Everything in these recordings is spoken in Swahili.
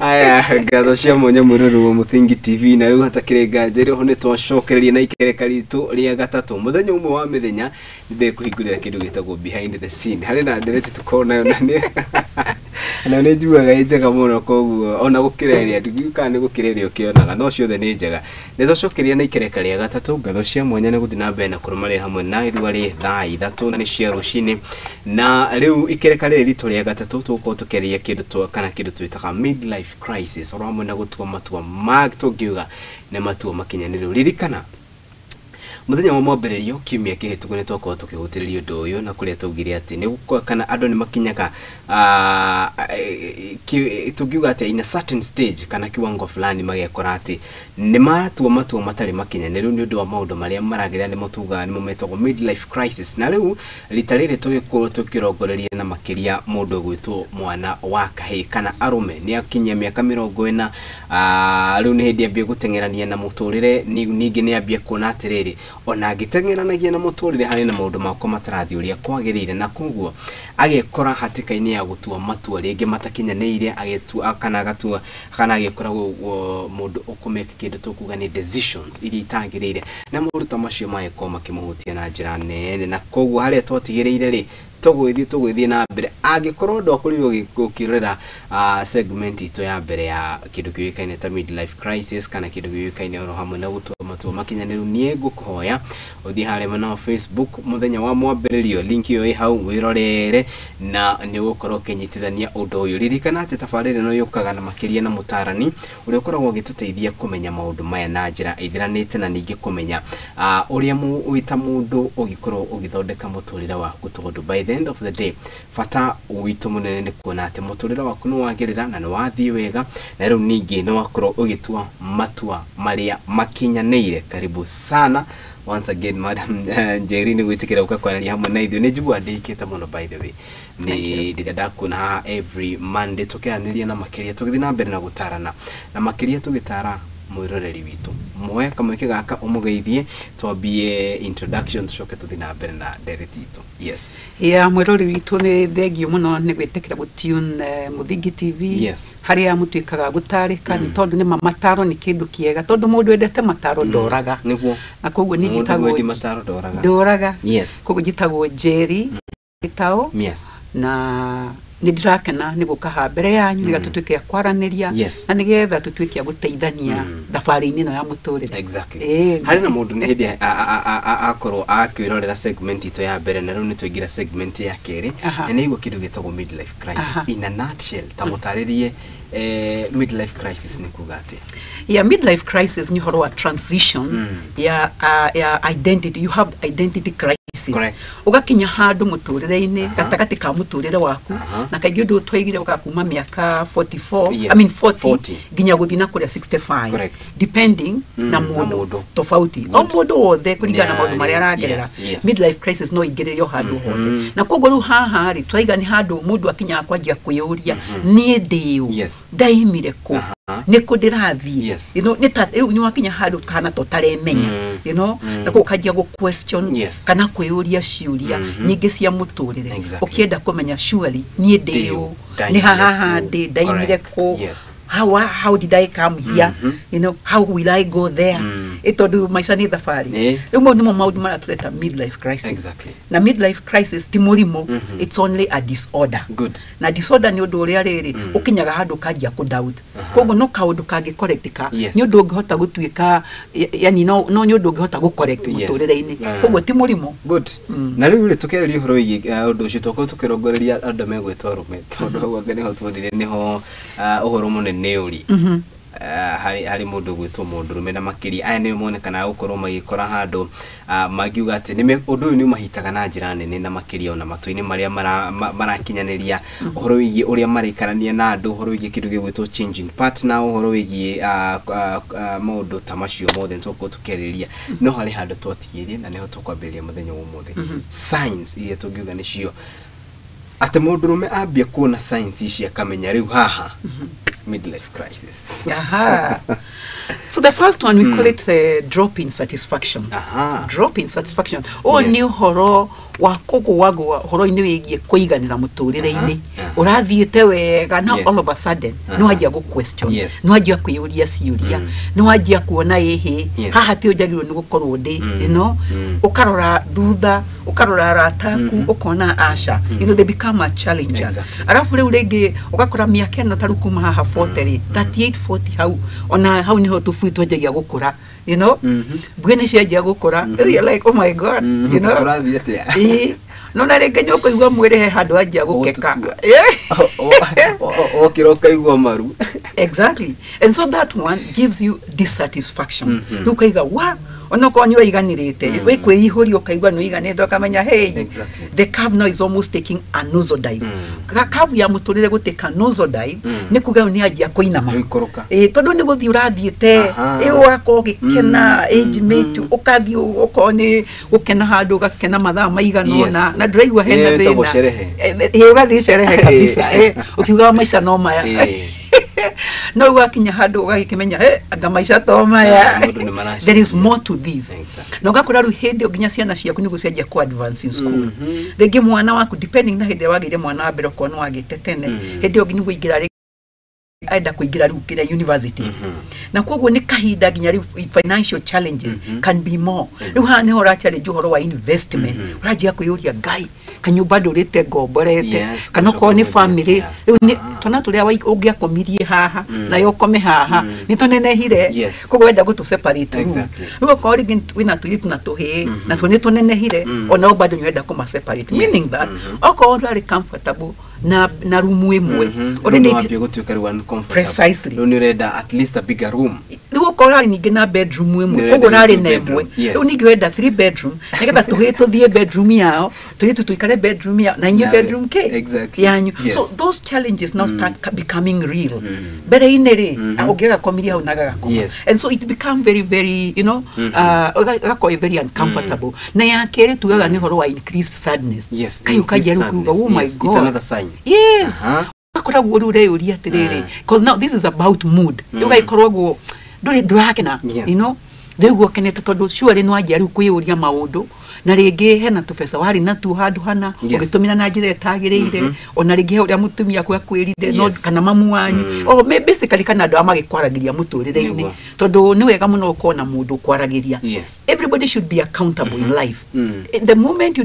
aya ngatho cia mwanya mururu wa Muthingi TV na riu hatakirega njeri ho ni twacokereria na ikereka ritu ria gatatu muthenya umwe wa mithenya ndikuhingurira kindu gitagwo behind the scene hari na ndereti tukona na ne juaga njega muno koguo ona gukireria ndugiuka ni gukireria ukionaga no ciothe ni njega nizocokeria na ikereka ria gatatu ngatho cia mwanya ni guthina mbere na kurumarira hamwe na irua ri thaa ithatu na ni cia rucini na riu ikereka ri ritu ria gatatu tuko tukeria kindu tu kana kindu twitaga midlife crisis oramwe na gutua matua tugiuga na matua makinyaniru ririkana muthenya wa mwambĩrĩrio kiumia kĩhĩtũku nĩ twakorwo tũkĩhutĩrĩria ũndũ ũyũ na kũrĩa tũgire atĩ nĩ gũkorwo kana andũ nĩ makinyaga tũngiuga atĩ in a certain stage kana kiwango fulani magekora atĩ nĩ matua matua matarĩ makinyanĩru nĩ ũndũ wa maũndũ marĩa maragerera nĩ motuga nĩ mometagwo midlife crisis na rĩu rita rĩrĩ tũgĩkorwo tũkĩrongoreria na makĩria mũndũ gwĩtwo mwana wa kahĩĩ kana arũme nĩ akinyia mĩaka 40 rĩu nĩ hĩndĩ ambia gũteng'erania na mũtũrĩre ningĩ nĩ ambia kuona atĩrĩrĩ ona agitengeranagia na muturire hari na maundu mako matarathi uria kwagirire na koguo agekora hatikaini ya gutua matua ringi matakinyanĩire agetua kana agatua kana agekora mundu ukumeka kindu tukuga ni decisions iri itangirire na mundu tamacio maeko makimuhutia na njira nene na koguo haria twatigirire ri tugwithie na mbere agikorwo ndokurio gukirira segment ito ya mbere ya kindu kiwikaine ta midlife crisis kana kindu kiwikaine oro hamwe na gutua matua makinyaniru nie ngukuhoya uthi harema na Facebook muthenya wa mwambĩrĩrio link yo hau wirorere na ni gukorwo kinyitithania undu uyu ririkana ati tabarĩre no yukaga na makiria na mutarani uria ukoragwo gituteithia kumenya maundu maya na njira ithiranite na ningi kumenya uria wita mundu ugikorwo ugithondeka muturire waku tondu by the end of the day fata witu munene ni kuona ati muturire waku ni wagirira na ni wathii wega na riu ningi no wakorwo ugitua matua maria makinyanĩire karibu sana once again madam Jerry ni gwitikira ukakwanania hamwe na ithio ni njigua ndikite muno by the way ni ndida kuna every Monday tukianĩria na makiria tugithi na mbere na gutarana na makiria tugitara mwiroreri witu mwe kamweke gaka umugeithie twambie introduction tucoke tuthi na mbere na direct ito yes mwiroreri witu ni thegio muno ni gwitikira gutune Muthingi TV yes haria mutwikaga gutarika ni tondu ni mataro ni kindu kiega tondu mundu endete mataro ndoraga niguo na koguo ni jitagwo mataro ndoraga yes koguo jitagwo Jerry itao yes na ni ndirakena ni gukaha mbere yanyu ni gatutwike kwaranĩria na nigetha tutwike guteithania thabarĩ-inĩ no ya muturire exactly hari na mundu ni hindi akorwo akwirorera segment ito ya mbere na riu ni twigira segment ya keri na ni igwo kindu gitagwo midlife crisis in a nutshell tamutaririe midlife crisis ni kuga ati midlife crisis ni horo wa transition ya identity you have identity crisis ugakinya handu muturire-ini gatagati ka muturire waku na kaingĩ ndu twaigire ukakuma miaka 44 I mean 40 ginya guthina kuria 65 depending na mundu tofauti o mundu wothe kuringana na maundu maria aragerera midlife crisis no igiririo handu hothe na koguo ru haha ri twaiga ni handu mundu akinya kwanjia kwiyuria nie ndiu ndaimire ku niko ndirathie you know ni wakinya handu kana totaremenya you know na kukajia go question kana kwiyuria ciuria nyingi cia muturire ukienda kumenya surely nie ndiu ni haha ndi ndaimire ku how did I come here you know how will I go there itodu maisha ni thabarĩ imo nimo maundu mara tuleta midlife crisis na midlife crisis ti murimo it's only a disorder na disorder ni undu uria riri ukinyaga handu kanjia ku doubt koguo no kaundu kangi correctika ni undu ungihota gutwika yani no ni undu ungihota gu correct muturire-ini koguo ti murimo na riu ri tukereria horo igi undu ucio toko tukirongoreria andu megwetwa rume tondu hau ngene ho twonire niho uhoro munene neuri hari mundu gwitwo mundu rume na makiri aya ni monekana gukorwo magikora handu magiuga ati ni undu uyu ni mahitaga na njira nene na makiri ona matu-ini maria marakinyanĩria uhoro wigi uria marikarania na andu uhoro wigi kindu gigwitwo changing partner uhoro wigi maundu tamacio mothe ntoko tukeriria no hari handu twatigirie na niho tukwambĩrĩria muthenya wa umuthi signs iria tungiuga nicio ati mundu rume ambia kuona signs ici akamenya riu haha midlife crisis. So the first one we call it drop in satisfaction. Drop in satisfaction. Oh, new horror wakogo wago horo-ini wigie kuiganira muturire-ini urathiite wega na all of a sudden no ajia go question no ajia kuyuria ciuria no ajia kuona ehe haha ti ujagirwo ni gukorwo ndi you know ukarora thutha ukarora rataku ukona asha you know they become a challenger arafu riu ringi ugakora miaka eno tarukuma haha 40 38 40 hau ona hau niho tufuitwo njagia gukura you know bwene cia gukura you're like oh my god you know no na rege nyoko igwa mwere he handu ajia gukeka okiroka igwa maru exactly and so that one gives you dissatisfaction ukaiga wa ono ko nywa iganirite we kwihuri ukaigwa no iganite ukamenya hey the curve now is almost taking a nosedive curve ya muturire guteka nosedive ni kuga ni ajia kuinama tondu ni guthi urathiite wako gikena age mate ukathi ukoni gukena handu gakena mathaa maiganona na ndiraigwa hena thina ugathi sherehe kabisa ukiuga maisha no maya no wakinya handu ugakimenya anga maisha to maya there is more to this no gakora ru hindi uginya ciana ciaku ni gucenjia ku advance in school thenge mwana waku depending na hindi wagire mwana wa mbere ko no wagite tene hindi uginya kuingira aida kuingira ru kira university na koguo ni kahinda ginya financial challenges can be more ruhane hora challenge horo wa investment urajia kuyuria ngai kanyumba ndurite ngomborete kana ko ni family tona turia wa ugia komirie haha na yo kome haha ni tonenehire koguo enda gutu separate ruo ko ri wina tuitu na tuhe na tone tonenehire ona bado nyenda kuma separate meaning that oko very comfortable na room imwe already wapia gutuika ru uncomfortable precisely no nirenda at least a bigger room ruo ko ra ni gina bedroom imwe koguo rari na imwe ru ni gwenda 3 bedroom nigetha tuhe tuthie bedroom yao tuitu tuikare bedroom yao na inye bedroom ke yanyu so those challenges now start becoming real bere inere ogega komiria au naga gakoma and so it become very very you know gako very uncomfortable na ya kere tugaga ni horo wa increased sadness kayu kajeru kuga oh my god it's another sign akora gurure uri atirere because now this is about mood yuga ikorwo nduri ndrakena you know ndiguo kenete tondu sure no ajia ru kuyuria maundu na ringi hena tubesa wari na tu handu hana ugitumira na njira etagirire ona ringi uria mutumia kwa kwiride no kana mamu wanyu basically kana andu amagikwaragiria muturire-ini tondu ni wega muno ukona mundu kwaragiria everybody should be accountable in life the moment you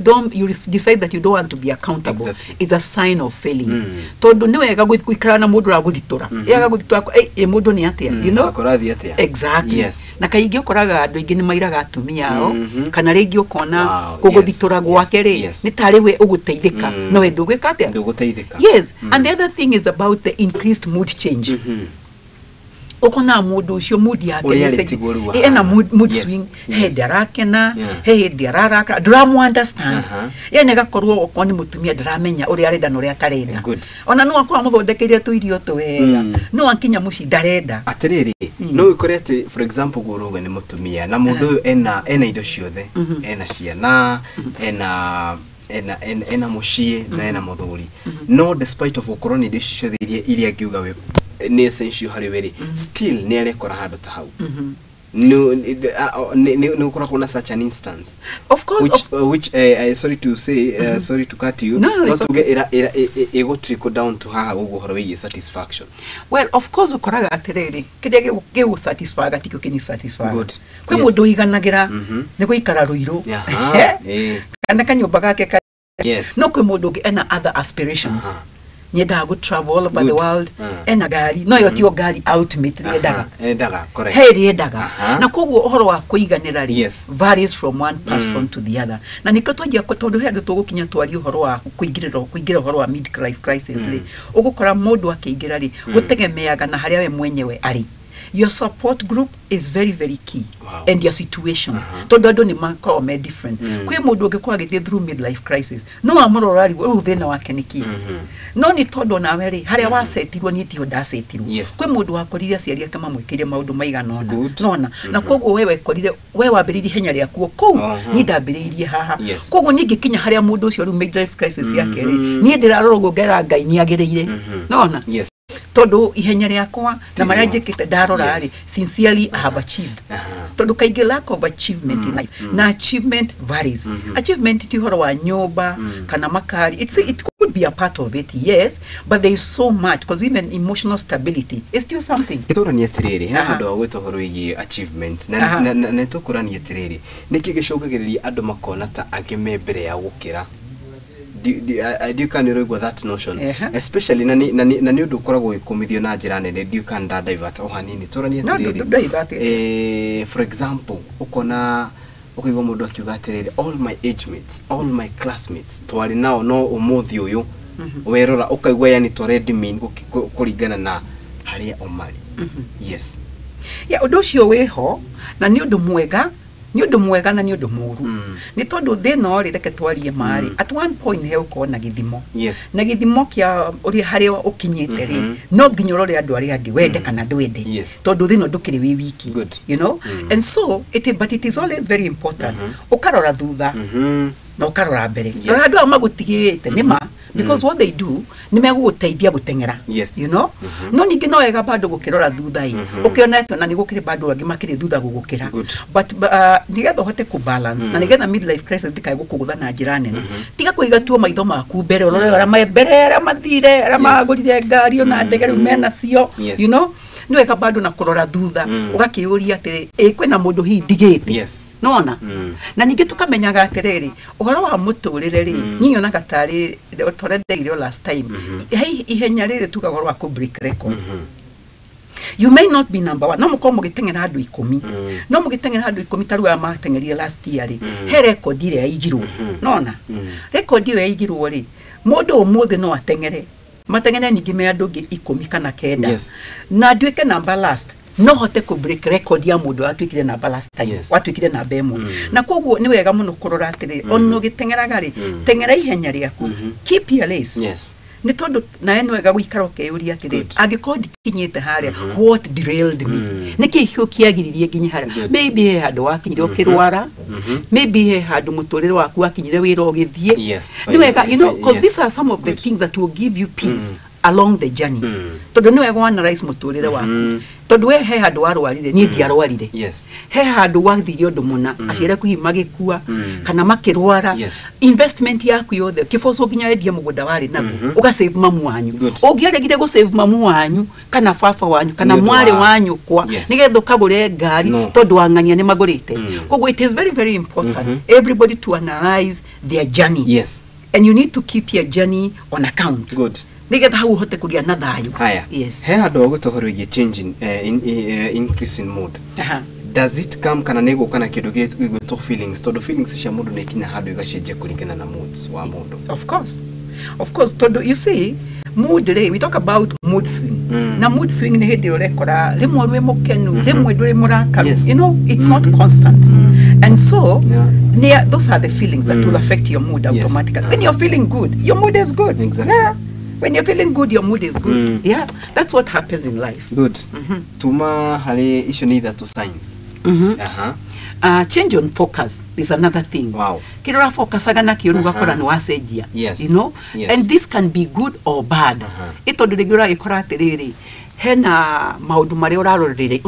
decide that you don't want to be accountable is a sign of failing tondu ni wega gwikara na mundu ra guthitura yaga guthitura mundu ni atia you know akorathi atia exactly na kaingi ukoraga andu ingi ni mairaga atumia ao kana ringi ukona kuguthitura gwake ri ni tari we uguteithika no we ndugwika atia nduguteithika and the other thing is about the increased mood change ukona mundu ucio mood yake ena mood swing he darakena he dararaka dramu understand yene gakorwo ukoni mutumia daramenya uri arenda no ri atarenda ona no akwa muthondekeria tu irio tu wega no akinya muci darenda atiriri no ikorete for example guruwe ni mutumia na mundu ena indo ciothe ena ciana ena mucie na ena muthuri no despite of ukoroni dishi ciothe iria ngiuga we ni essential hari weri still ni arekora handu ta hau no kuna such an instance of course which sorry to say sorry to cut you not to get ego trickle down to her uguhoro wi satisfaction well of course ukoraga atiriri kidia geu satisfy gatiko kini satisfy kwe mundu iganagira ni guikara ruiru kana kanyumba gake no kwe mundu ena other aspirations nyeda go travel all over the world ena gari no yoti gari ultimately edaga correct edaga na koguo uhoro wa kuiganira ri varies from one person to the other na nikotwagia tondu hendu tugukinya twari uhoro wa kuingira uhoro wa mid life crisis ri ugukora mundu akiingira ri gutegemeaga na haria we mwenyewe ari your support group is very very key and your situation tondu andu ni makao me different kwi mundu ungikwa githie through midlife crisis no amurorari we thina wake ni kii no ni tondu na weri haria wasetirwo ni tio ndasetirwo kwi mundu wakorire aciari ake mamwikirie maundu maiganona nona na koguo wewe korire we wambiririe henya riaku kou ni ndambiririe haha koguo ningi kinya haria mundu ucio ru midlife crisis yake ri ni ndirarorwo ngera ngai ni agiriire nona todo ihenya riakwa na maria njikite ndarora ri sincerely I have achieved todo kaige lack of achievement in life na achievement varies achievement ti horo wa nyoba kana makari it could be a part of it, yes, but there is so much because even emotional stability is still something. Itora ni atiriri ha ndo gwito horo igi achievement na tukura ni atiriri niki gicogagiriria andu makona ta agime mbere ya gukira. Do you can remember that notion, especially nani undu koragwo ikumithio na njira nene, do you can divert o hanini tora ni atiriri for example ukona ukigo mundu akiuga atiriri all my age mates, all my classmates twari nao no umuthi uyu werora ukaigwa yani to ready mean kuringana na haria omari. Yes, ya undu cio wiho na ni undu mwega na ni undu muru ni tondu thino ri reke twarie mari at one point he uko na githimo. Yes, na githimo kia uri haria ukinyite ri no nginya urore andu aria angi wende kana ndwende tondu thino ndukiri wi wiki, you know, and so it is always very important ukarora thutha na ukarora mbere andu a magutigite nima because what they do ni meguguteithia gutengera, you know, no ningi no ega bado gukirora thutha i ukiona to na ni gukire bado angi makire thutha gugukira, but nigetha hote ku balance na nigetha midlife crisis dikai gukugutha na njira nene tiga kuiga tuo maitho maku mbere urore ara mbere ara mathire ara magurire ngari ona ndege ru mena cio, you know, no ega bado na kurora thutha ugakiuria ati kwina mundu hi ndigite nona na ningi tukamenyaga atiriri uhoro wa muturire ri nyinyo na gatari toredeire last time ihenya riri tukagorwa wa ku break record. You may not be number 1 no muko mugitengera andu 10 no mugitengera andu 10 taru ya matengeria last year ri he record ire yaigirwo nona record ire yaigirwo ri mundu umuthi no atengere matengene ningi me andu 10 kana 9 na ndwike number last no hote ku break record ya mundu atwikire na last time watwikire na bemo na koguo ni wega muno kurora atiri ono gitengeraga ri tengera ihenya riaku keep your race ni tondu na eno wega guikara ukeuria atiri angikodi kinyite haria what derailed me niki hiyo kiagiririe nginya haria maybe he handu wakinyire ukirwara maybe he handu muturire waku wakinyire wira ugithie ni wega, you know, because these are some of the things that will give you peace along the journey. Tondu ni wega analyze muturire waku tondu we he handu warwarire ni ndiarwarire he handu wathire undu muna acire kuhimagikua kana makirwara investment yaku yothe kifoso ginya endia mugunda wari naguo uga save mamu wanyu ungiaregire go save mamu wanyu kana fafa wanyu kana mwari wanyu kwa nigetha ukagure ngari tondu wang'ania ni magurite koguo it is very very important everybody to analyze their journey and you need to keep your journey on account nigetha hau hote kugia na thayu. He handu gutohoro igi change increase in mood. Does it come kana nego kana kindu giguto feelings todo feelings cia mundu ne kinya handu igacenjia kuringana na moods wa mundu? Of course todo you see mood we talk about mood swing na mood swing ni hindi urekora rimwe rwe mukenu rimwe rwe murakaru, you know, it's not constant and so those are the feelings that will affect your mood automatically. When you're feeling good your mood is good. When you're feeling good, your mood is good. Yeah, that's what happens in life. Good. Tuma hali issue neither to science. Change on focus is another thing. Wow. Kirora focus agana kiruga kora no asejia. You know, and this can be good or bad. Ito ndigura ikora atiriri hena maundu mari urarorereirie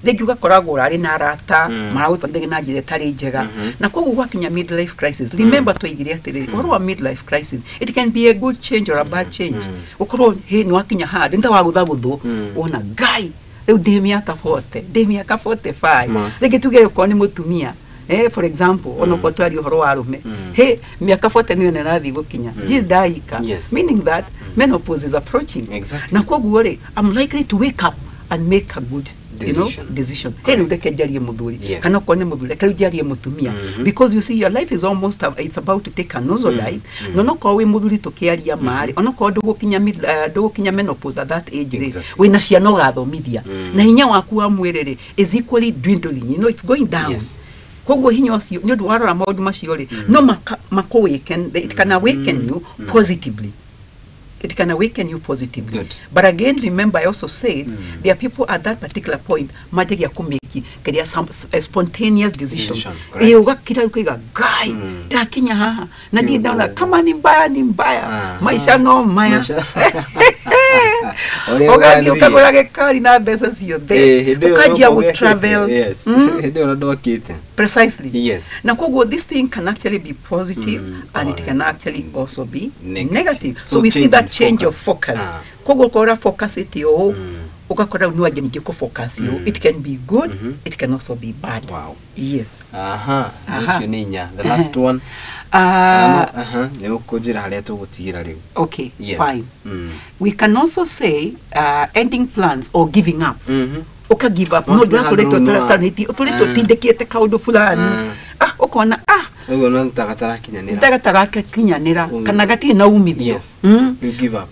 regi ugakoragwo urari na arata maragutondege na njire tari njega na koguo gwakinya midlife crisis remember twaigire atiri uhoro wa midlife crisis it can be a good change or a bad change ukorwo he ni wakinya hard nda wagutha ona guy riu ndi miaka 45 regi tuge ko ni mutumia for example ono ko twari uhoro wa rume he miaka 40 ni nerathi gukinya jidaika meaning that menopause is approaching na koguo ri I'm likely to wake up and make a good decision. Hey, jarie muduri kana ko ne muduri ka jarie mutumia because you see your life is almost it's about to take a nosedive no ko we muduri to kiaria mari ono ko dogukinya menopause at that age we na ciano gathomithia na hinya waku wa mwirere is equally dwindling, you know, it's going down. Koguo hinya ucio ni ndu warora maundu macio ri no mako weekend it can awaken you positively. It can awaken you positively. But again, remember, I also said there are people at that particular point, majigia kumake keria spontaneous decision ugakira ukiga guy takinya haha na ndi ndaona kama ni mbaya maisha no maya ogani ukagora gekari na besa sio there ukajia would travel yes ndio ndokite precisely yes na kogo this thing can actually be positive and it can actually also be negative so we see that change of focus kogo kora focus it yo ukakora ni wajeni jiko focus yo it can be good it can also be bad wow yes ninya the last one kujira haria tugutigira riu okay yes. Fine we can also say ending plans or giving up uka give up no dwa kuleto transanity utuleto tindekete kaudo fulani ukona ugo no tagatara kinyanira kana gati na umithio yes you give up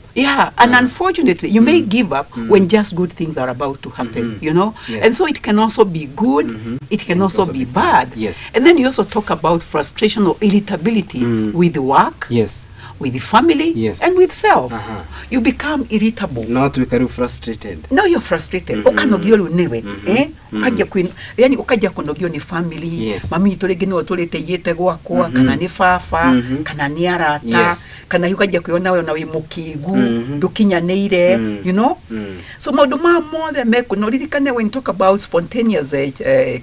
and unfortunately you may give up when just good things are about to happen you know yes. And so it can also be good it can also be bad yes. And then you also talk about frustration or irritability with work yes with the family yes. And with self you become irritable not we are frustrated no you're frustrated ukanogio lunewe ukaja kwin yani ukaja kunogio ni family yes. Mami turege no turete yete gwakwa kana ni fafa kana ni arata yes. kana yukaja kuona we na wi mukigu dukinyaneire you know so maundu ma mothe meko no ririkane when talk about spontaneous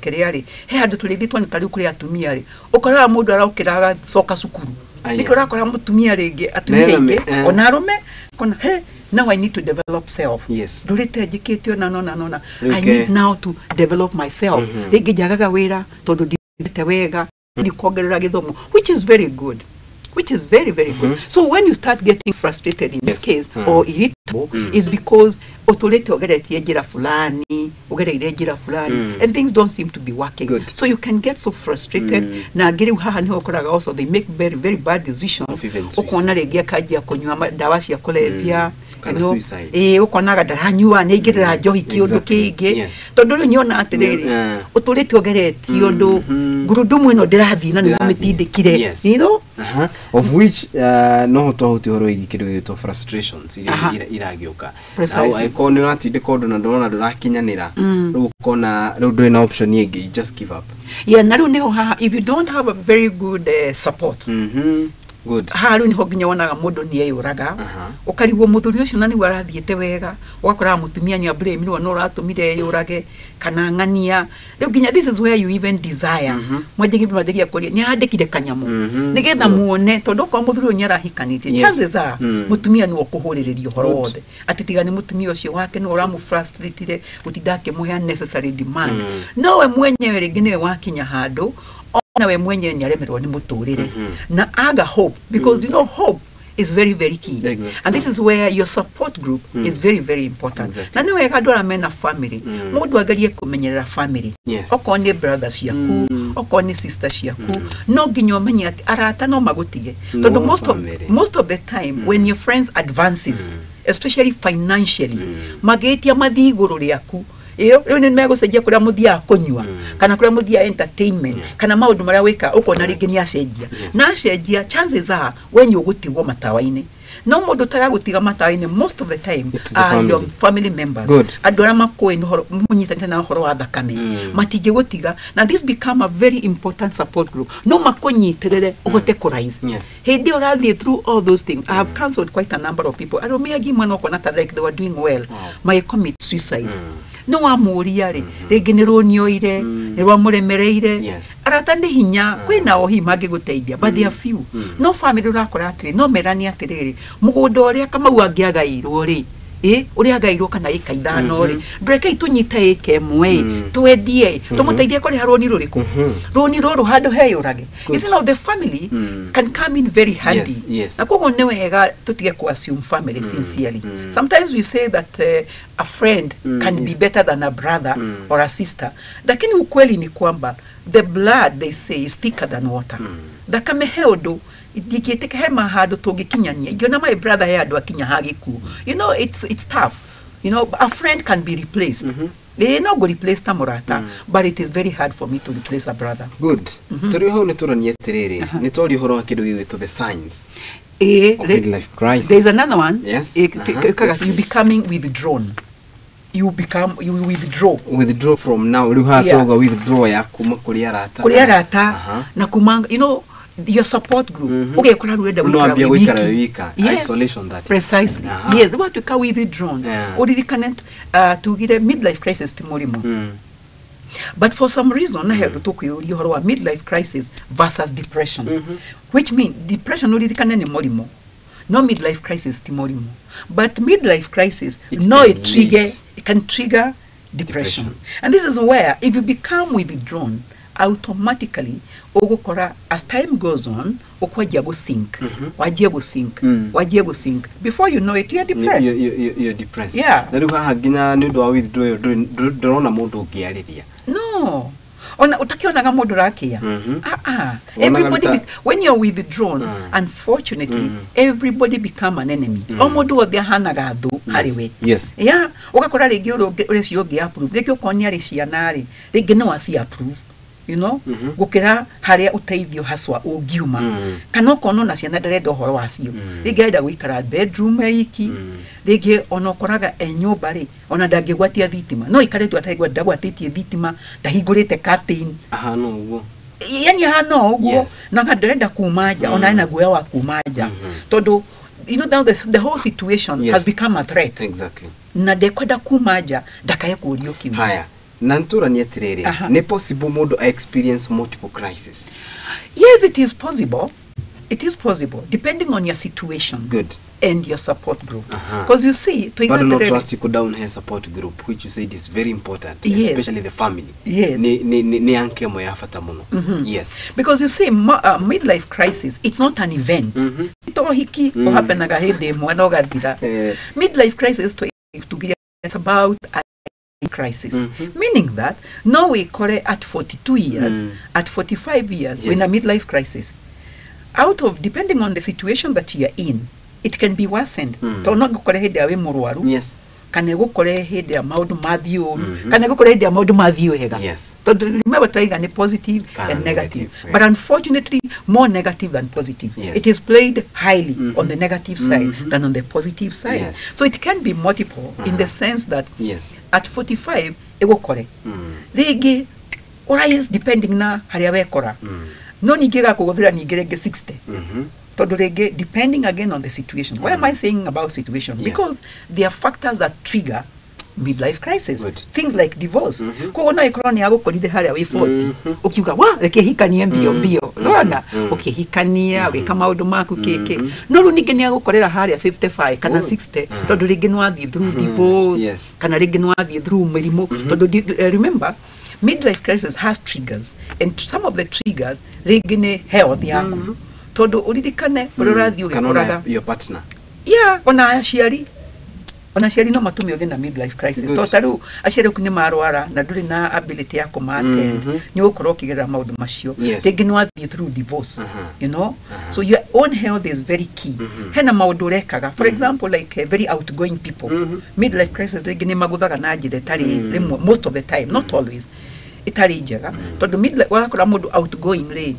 keriari andu turithitwa ni tari kuri atumia ri ukora mundu araukiraga soka sukuru nikora kora mutumia rege atumia inge onarume kona now I need to develop self yes durite jikitio na I need now to develop myself rege jagaga wira tondu ndite wega ni kuongerera githomo which is very good very good so when you start getting frustrated in this case or irritable is because otolete ogeretie jira fulani and things don't seem to be working good. So you can get so frustrated na gere haha ni okoraga also they make very very bad decisions okona regia kajia konywa dawa cia kulevya kana suicide ukonaga daranyua ne igirira njohi kiundu kingi tondu ri nyona atiriri utulite ogeretie undu gurudumu ino ndirathi na ni mitindikire you know of which no to horo igikiru to frustrations iragioka now icon ratinde kondo na ndona ndurakinyanira ukona ndo na option yegi just give up na runeho haha if you don't have a very good support good haru ni hoginya wonaga mundu ni eyuraga ukarigwo muthuri ucio nani warathiete wega wakora mutumia ni blame ni no ratumire eyurage kana ngania ginya this is where you even desire mwajigi bimadegia kuri ni andikire kanyamu nigetha muone tondu kwa muthuri ucio nyarahikanite chances are mutumia ni okuhuriririo horo wothe atitiga ni mutumia ucio wake ni uramu frustrated utidake muhe unnecessary demand nowe mwenyewe ringine wakinya handu na we mwenye nyaremerwa ni muturire na aga hope because you know hope is very very key and this is where your support group is very very important na niwe kadora mena family mundu agarie kumenyerera family okone brothers yaku okone sisters yaku no ginyo menye ati arata no magutige tondu most of the time when your friends advances especially financially magetia mathiguru riaku iyo ni mego sejia kura muthia konywa kana kura muthia entertainment kana maundu maria weka ukona ringi ni asejia na asejia chances are when you gutigwo matawaine no mundu taragutiga matawaine most of the time your family members adora makoi no munyitete na horo wa thakame matige gutiga na this become a very important support group no makonyiterere uhote kurise hindi urathie through all those things I have counseled quite a number of people aromia gimwana okona ta like they were doing well my commit suicide no amuria ri ringi ni runioire ni rwamuremereire arata ni hinya kwina ohi mage guteithia but there are few no family urakora atiri no merani atiriri mugundo uria kama wangiagairwo ri uria gairwo kana ika ithano ri ndreke itunyite ikemwe twendie tumuteithie kuri haroni ruriku roni roro hando heyurage is now the family can come in very handy na kogo ne wega tutige ku assume family sincerely sometimes we say that a friend can be better than a brother or a sister lakini ukweli ni kwamba the blood they say is thicker than water dakame heodo dikiteke hema hado togikinyania you know my brother here do akinya hagiku you know it's tough you know a friend can be replaced they no go replace tamorata but it is very hard for me to replace a brother good turi ho ne turanie tiriri ni tori horo akidu wi to the signs of midlife crisis there's another one yes you becoming withdrawn you withdraw from now. You have to withdraw ya kuma kuri arata na kumanga, you know, your support group. Okay, kuna rueda wika isolation, that precisely. Yes, what we can withdrawn. Odi connect to get a midlife crisis timorimo. But for some reason, I have to talk you about midlife crisis versus depression, which means depression odi can morimo. No midlife crisis timorimo, but midlife crisis it can trigger depression. And this is where if you become withdrawn, automatically as time goes on wajia go sink before you know it, you're depressed. You're depressed. Yeah. No. Everybody when you're withdrawn, unfortunately, everybody become an enemy. Yes. Yeah. Approve. You know, gukira haria uteithio haswa ungiuma kana kono na ciana ndarenda horo wacio ringaenda gwikara bedroom iki ringi ona koraga enyumba ri ona ndangigwatia thitima no ikare tu ataigwa ndagwatitie thitima ndahingurite curtain no uguo yani no uguo na ndarenda kumaja ona ina guoya wa kumaja todo, you know, now the whole situation has become a threat. Exactly. Na dekwenda kumaja ndakaye kurio kimu haya nantura ni atirere ne possible modo experience multiple crises. Yes, it is possible. It is possible depending on your situation. Good. And your support group. Because you see, but not to down her support group, which you said is very important, especially the family. Yes. Yes. Because you see, midlife crisis, it's not an event. Midlife crisis it's about a crisis, meaning that now we call it at 42 years, at 45 years, we're in a midlife crisis. Out of, depending on the situation that you are in, it can be worsened. Yes. Can you go hede a maudu madhio? Can you go hede a maudu madhio hega? Yes. So remember trying a positive and negative. Yes. But unfortunately, more negative than positive. Yes. It is played highly on the negative side than on the positive side. Yes. So it can be multiple in the sense that at 45, ego kore. They rise depending na hariawe kora. No nigera kugovira nigerege 60. Depending again on the situation. Why am I saying about situation? Because there are factors that trigger midlife crisis. Good. Things like divorce. Kuona ekroni yako kolide hali ya 40. Ukiuka wa leke hikania mbio mbio. Loana. Okay, hikania kama odomaku keke. No lunige ni yako kolera hali ya 55 kana 60. Todo ligenwa through divorce. Kana ligenwa through merimo. Todo remember, midlife crisis has triggers, and some of the triggers regene health yako. Todo ulidikane olorathi ugekoraga your partner. Yeah, ona shiari no matumi ogena midlife crisis. So taru ashire kuni marwara na duri na ability yako attend ni ukoro kigera maudu macio. They can through divorce. You know? So your own health is very key. Hena maudu rekaga. For example, like very outgoing people. Midlife crisis they gene maguthaga na njire tari most of the time, not always. Italijega. But the midlife wakora modu outgoing le.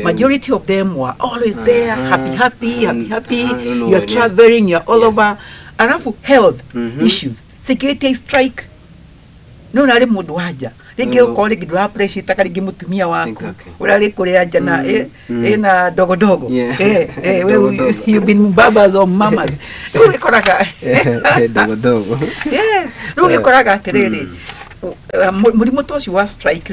Majority of them were always there, happy. You're traveling, you're all over. Alafu health issues. Security strike. No nale modu haja. Lege ukole gidwa pressure takali gimutumia wako. Ulale kule aja na na dogo. You've been babas or mamas. Uge koraga. Dogo. Yes. Uge koraga terere. Murimotoshi was strike.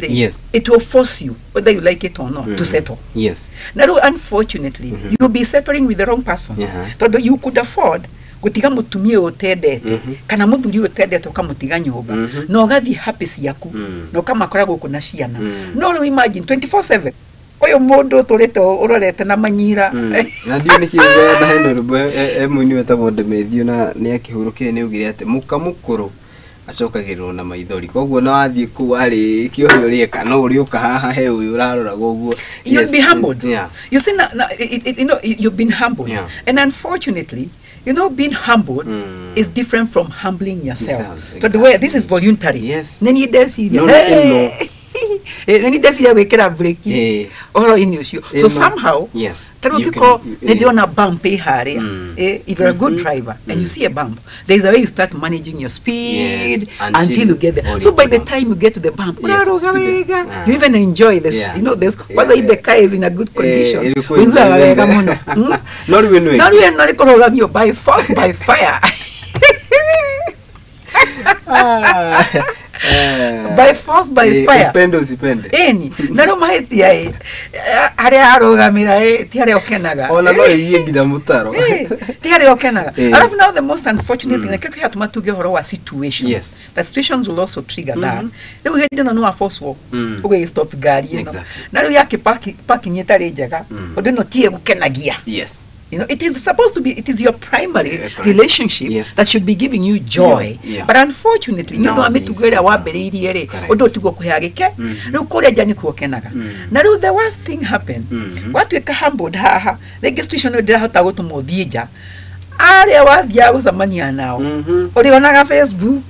It will force you, whether you like it or not, to settle. Yes. Now, unfortunately, you'll be settling with the wrong person. Though you could afford gutiga mutumie otendete kana muthuri otendete ukamutiga nyumba no gathi happy yaku no kama koragwo kuna ciana no imagine 24/7 oyo mundu turete urorete na manyira na ndio nikiuga na hendo rubo emuni wetagwo Ndemethio na ni akihurukire ni ugire ate mukamukuru acokagirwo na maithori koguo na wathie ku ari kioyo rieka no uriuka haha he uyu urarora goguo. You'll be humbled. You see you know you've been humbled. And unfortunately, you know, being humbled is different from humbling yourself. So the way this is voluntary. Yes. Then you dance, Ni ndeciria gwikira break oro ini ucio. So somehow taro kiko ni on a bump hare if you're a good driver and you see a bump, there's a way you start managing your speed until you get there. So by the time you get to the bump, you even enjoy this. You know, there's whether if the car is in a good condition. Not even by force, by fire. By force, by fire. Eni, naro maheti ya are arogamira tiare okenaga. Ona no yegida mutaro. Tiare okenaga. Alafu now the most unfortunate thing, like hatuma tuge horo wa situations. Yes. That situations will also trigger that. Then we get na no force wo. Uge stop gari, you know. Naro yake parking yetare jaga. Odo no tie gukenagia. Yes. You know, it is supposed to be, it is your primary relationship that should be giving you joy. But unfortunately, you know, I'm to go to Waberi, or do to go to Hageke, no Korean Kuokenaga. Now, the worst thing happened. What we humbled her, the guest station of the Hatago to Modija. Are was a mania now. Or the Onaga Facebook.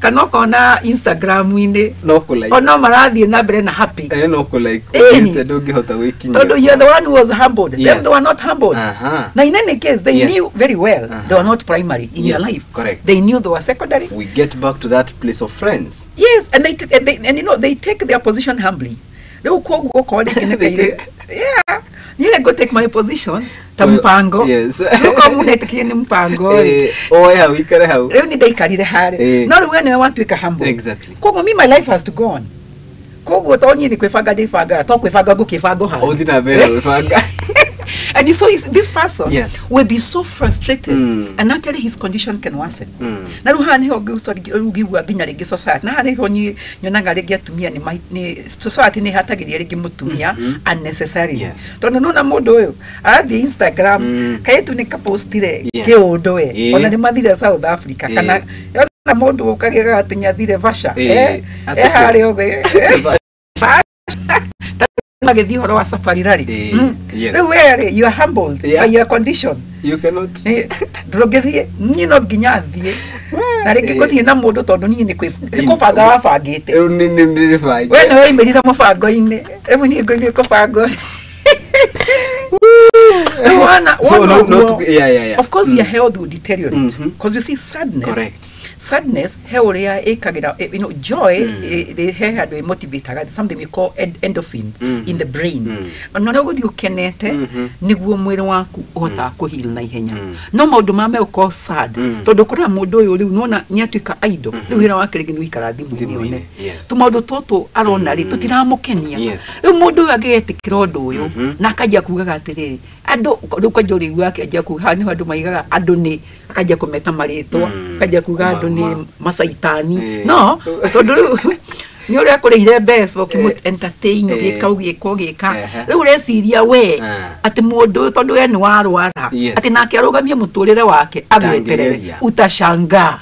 Kanoko na Instagram winde ono maradi na brena happy noko like dogi hota waking todo you're the one who was humbled. Them they were not humbled. Now in any case they knew very well they were not primary in your life. Correct. They knew they were secondary. We get back to that place of friends. Yes, and they and you know they take their position humbly. They will call yeah, you go take my position tampango. Yes. Look how many take mpango. Oh yeah, we can have. Only they carry the hard. Not when I want to make a humble. Exactly. Kogo me my life has to go on. Kogo toni ni kwefaga de faga talk kwefaga go kefago ha. Oh, didn't have and you saw this person will be so frustrated and actually his condition can worsen. Na ruhani ho ugiwa ginya rege society na hani ho ni nyonanga rege atumia ni society ni hatagiria rege mutumia unnecessary. Tono nona modo yo athi Instagram kaitu ni kapostire ke odoe ona ni mathira South Africa kana na modo ukagega atinya thire vasha hari oge Magedi horo wa safari rari. Yes. Where you are humbled by your condition. You cannot. Drogethie ni no ginya thie. Na reke ko thie na mundu tondu ni ni ko fanga wa fangite. Ni fai. We no imerira mafango ine. Ebu ni ngo ko fango. Of course your health will deteriorate because you see sadness. Correct. Sadness, you know, joy, they had a motivator, something we call endorphin in the brain. And no you can nigu mwere waku ota ko heal na ihenya. No maudu mame uko sad. Todo kora modo yo nona nyatuika aido. Wira wakerege ni ikara thimu nione. Tu maudu toto arona ri tutiramukenia. Ri modo agete kirodo yo na akajia kugaga atiriri. Ado uko jori wake ajia ku hani adu maigaga ado ni akajia kumeta maritwa akajia kugaga ado ni masaitani no todo ni uri akoreire best okimu entertain gika riu reciria we ati mundu tondu we ni warwara ati nake arugamie muturire wake agweterere utashanga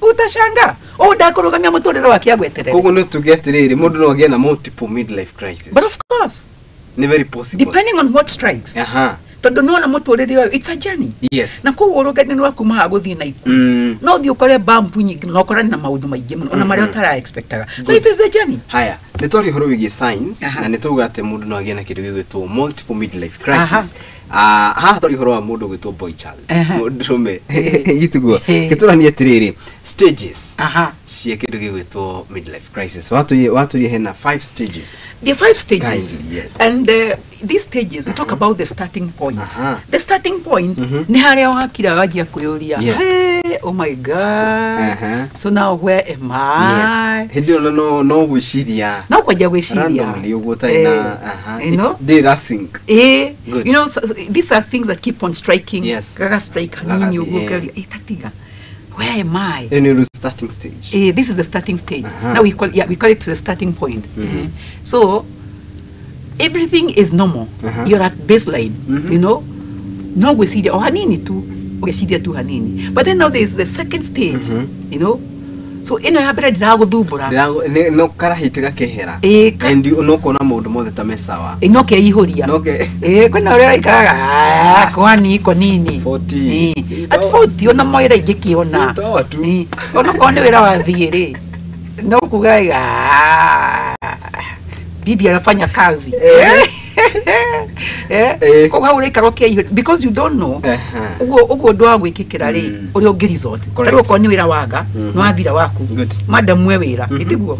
utashanga ndakurugamia muturire wake agweterere koguo no tugetiriri mundu no agie na multiple midlife crisis. But of course very possible depending on what strikes. Todo no na muturire yo it's a journey. Yes. Na ko worogani no akuma haguthi na iku. No thi ukore bump nyingi no ukora na maudu maingi muno ona mari utara expectaga. Life is a journey. Haya, nitori horo wigi signs na nituga ate mundu no agie na kindu gigwitwo multiple midlife crisis. Ha tori horo wa mundu gwitwo boy child. Mundu rume gitugo kitura ni etiriri stages. Cia kindu gigwitwo midlife crisis. Watu ye hena 5 stages. The 5 stages. Yes. And these stages we talk about the starting point. The starting point ni haria wakira wajia kuyoria. Hey, oh my god. So now where am I? Hindi no gwishiria. No kwajia gwishiria. Randomly ugutaina it's depressing. You know, so these are things that keep on striking. Yes. Gaga strike nini ugokeria. Tatiga. Where am I? In the starting stage. This is the starting stage. Now we call it to the starting point. So everything is normal. You're at baseline. You know, no we see the hanini tu, we see the tu hanini. But then now there is the second stage. You know, so ino habera dirago dubura. No karahitiga kehera. And you no kona modu mo tamesawa. No ke ihoria. No ke. Kuna ore ikaga kwani iko nini? 40. At 40 ona moira igiki ona. Ona kone wera wa thiere. No kugaiga bibi anafanya kazi kwa haure karoke because you don't know ugo ndo agwikikira ri uri ogi resort tari ko ni wira waga no athira waku madam we wira itiguo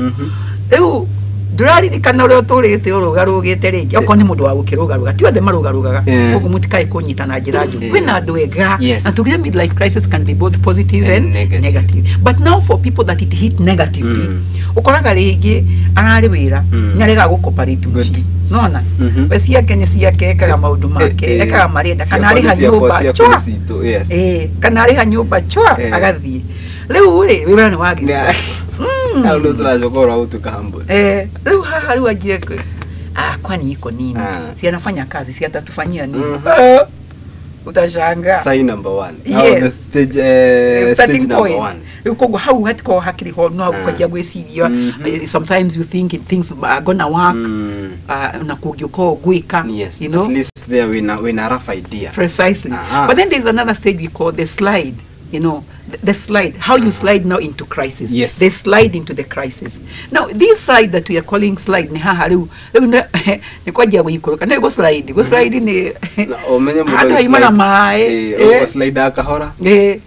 riu durari dikana uri oturite urugarugite ringi oko ni mundu wa gukirugaruga ti othe marugarugaga koguo mutikai kunyitana njira nju kwina andu ega and to get midlife crisis can be both positive and negative but now for people that it hit negatively ukoraga ringi arari wira nyarega gukoparate muci nona basi yake ni siake ekaga maundu make ekaga marenda kana ari hanyumba chwa kana ari hanyumba chwa agathie riu ri wira ni wagi au ndo tunajokora au tukahambo riu haha riu ajie kwani iko nini si anafanya kazi si atatufanyia nini utashanga sign number 1 now the stage stage number 1 uko how hatiko hakiri ho no ukajia gwesiria sometimes you think things are gonna work na kugiko gwika you know at least there we na rough idea precisely but then there's another stage we call the slide you know the slide how you slide now into crisis they slide into the crisis now this slide that we are calling slide ni haha riu ni kwaje gwikoroka na go slide ni omenye mudo imana mai go slide akahora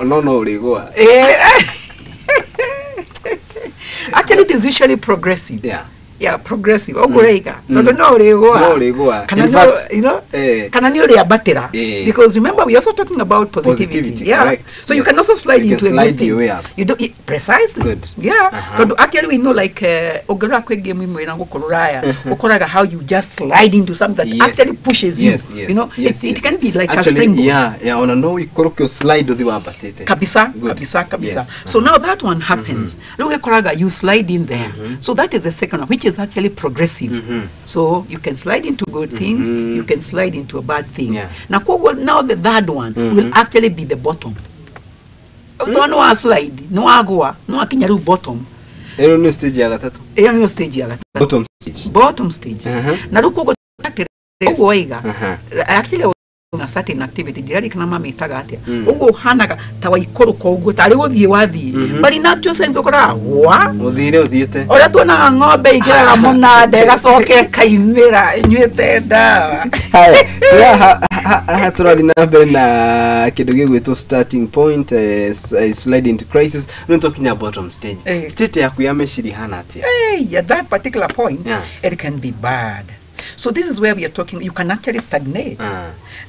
no urigwa actually it is usually progressive progressive ogurega no urigwa kana no you know kana ni uri abatera because remember we also talking about positivity so you can also slide into a good thing you do precisely good so actually we know like ogura kwe game imwe na gukoruraya ukoraga how you just slide into something that actually pushes you you know it can be like actually, a springboard ona no ikoroke slide uthi wabatete kabisa so now that one happens look koraga you slide in there so that is the second one which is actually progressive so you can slide into good things you can slide into a bad thing now the third one will actually be the bottom no wa slide no agwa no akinyaru bottom no stage ya gatatu no stage ya gatatu bottom stage na ruko oiga actually na certain activity dirari kana mama itaga atia ugo hanaga tawa ikoroka ugo tari guthie wathie bali na tio sense ukora wa uthiete ora tuona ng'ombe igiraga muna ndega coke kaimira nyuete ndawa haya turali na mbere na kindu gigwitwo starting point slide into crisis no talking about bottom stage state yaku ya meshiri hana atia that particular point it can be bad. So this is where we are talking, you can actually stagnate.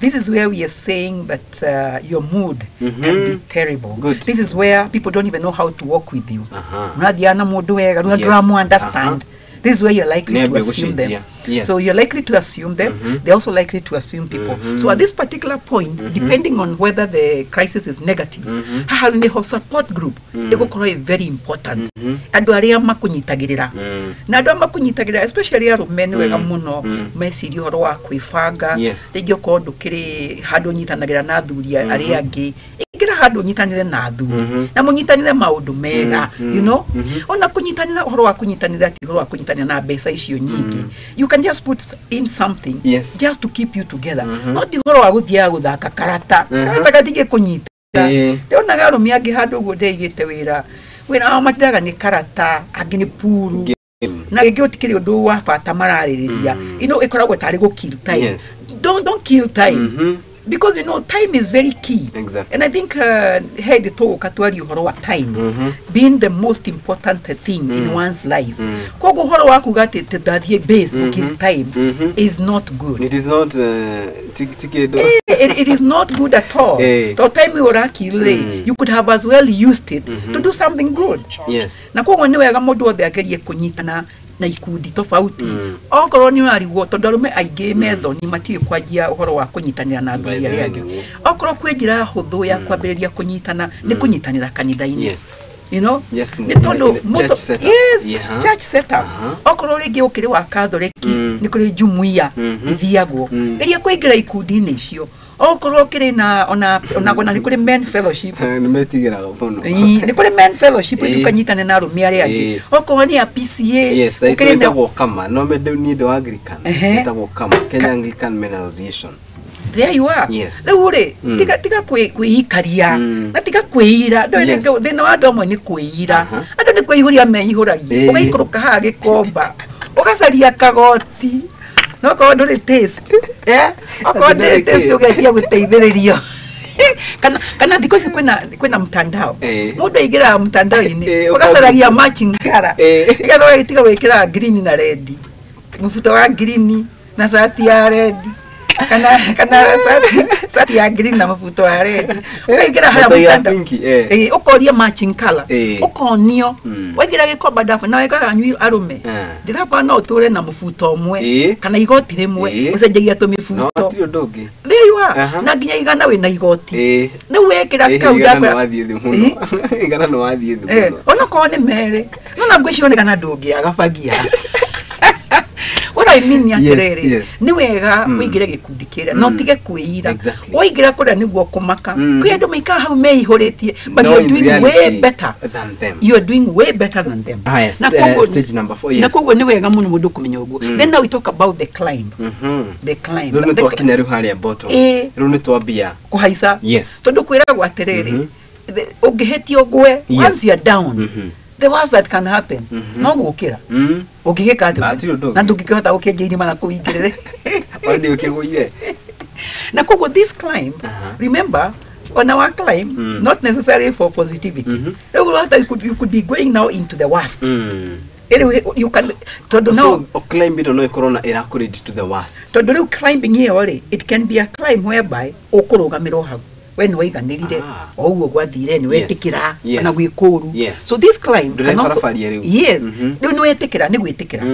This is where we are saying that your mood can be terrible. This is where people don't even know how to walk with you. Understand. This is where you're likely to assume them. So you're likely to assume them. They're also likely to assume people. So at this particular point, depending on whether the crisis is negative, the support group is very important. Especially men muno mesiri horo wa kwifanga tegyo ko ndukiri hado nyitanagira na thuri ari angi igira hado nyitanire na thuri na munyitanire maundu mega you know ona kunyitanira horo wa kunyitanira ti horo wa kunyitanira na besa icio nyingi you can just put in something just to keep you together not horo wa guthia guthaka karata katige kunyita te ona garo miangi hado gode igite wira amatiraga ni karata agini puru na gigyo tikiri undu wa fata maraririria ikoragwo tari go kill time don't kill time because you know time is very key and I think head to katwari horo wa time being the most important thing in one's life kogo horo wa kugate tadathie base kill time is not good. It is not it is not good at all. So time ora kill you could have as well used it to do something good. Na kogo ni wega mundu othe agerie kunyitana na ikundi tofauti okorwo ni ariwo tondorume aige metho ni matie kwajia uhoro wa kunyitanira na thuri ya yangi okorwo kwenjira huthu ya kwambiriria kunyitana ni kunyitanira kanitha-ini you know most of church setup okorwo ringi ukiri wa katholiki ni kuri jumuiya ithiagwo iria kuingira ikundi-ini icio okorwo kiri na ona gona ni kuri men fellowship ni metigiraga muno ni kuri men fellowship ukanyitana na arumi ari angi okorwo ni a PCA ukiri na kama no me ni do Anglican etagwo kama Kenya Anglican Men Association. There you are. Ure tiga kwikaria na tiga kwira thina wa ndomo ni kwira andu ni kwihũria meihũragia ugaikũrũka ha gikomba ugacaria kagoti no ko nduri taste ko nduri taste ugetia guteithiririo kana because kwena mtandao mundu aigira mtandao ini ugacaragia matching color igatho itiga wikira green na red mufuto wa green na shati ya red kana shati ya green na mufuto wa red ukigira haya mtandao ukoria matching color ukonio wagira gikomba ndafu na wekaga nyui arume ndirapa no ture na mufuto umwe kana igoti rimwe ucenjagia tumifuto no tiro ndogi there you are na nginya igana we na igoti ni wekira kau igana no wathie thu muno igana no wathie thu muno ona ko ni mere no na ngwicio ni kana ndungi agabagia what I mean yatirere ni wega wigire gikundi kira no tige kuira oigira kura niguo kumaka kwi andu maika hau meihuritie but you are doing way better than them. You are doing way better than them. Stage number 4 yes na kogo ni wega muno mundu kumenya uguo then now we talk about the climb the climb no to akinya ru haria bottom ru ni twambia kuhaisa yes tondu kwira gwatirere ungihitio gwe once you are down the worst that can happen no gukira ugigeka na ndungikihota gukenja irima na kuingirire wandi ukiguire na kogo this climb remember on our climb not necessarily for positivity you could be going now into the worst anyway you can so climb it no corona era could to the worst to climbing here it can be a climb whereby ukurugamiro hau when waiganirire oguo gwathire ni wetikira kana gwikuru so this climb can also yes ni wetikira ni gwitikira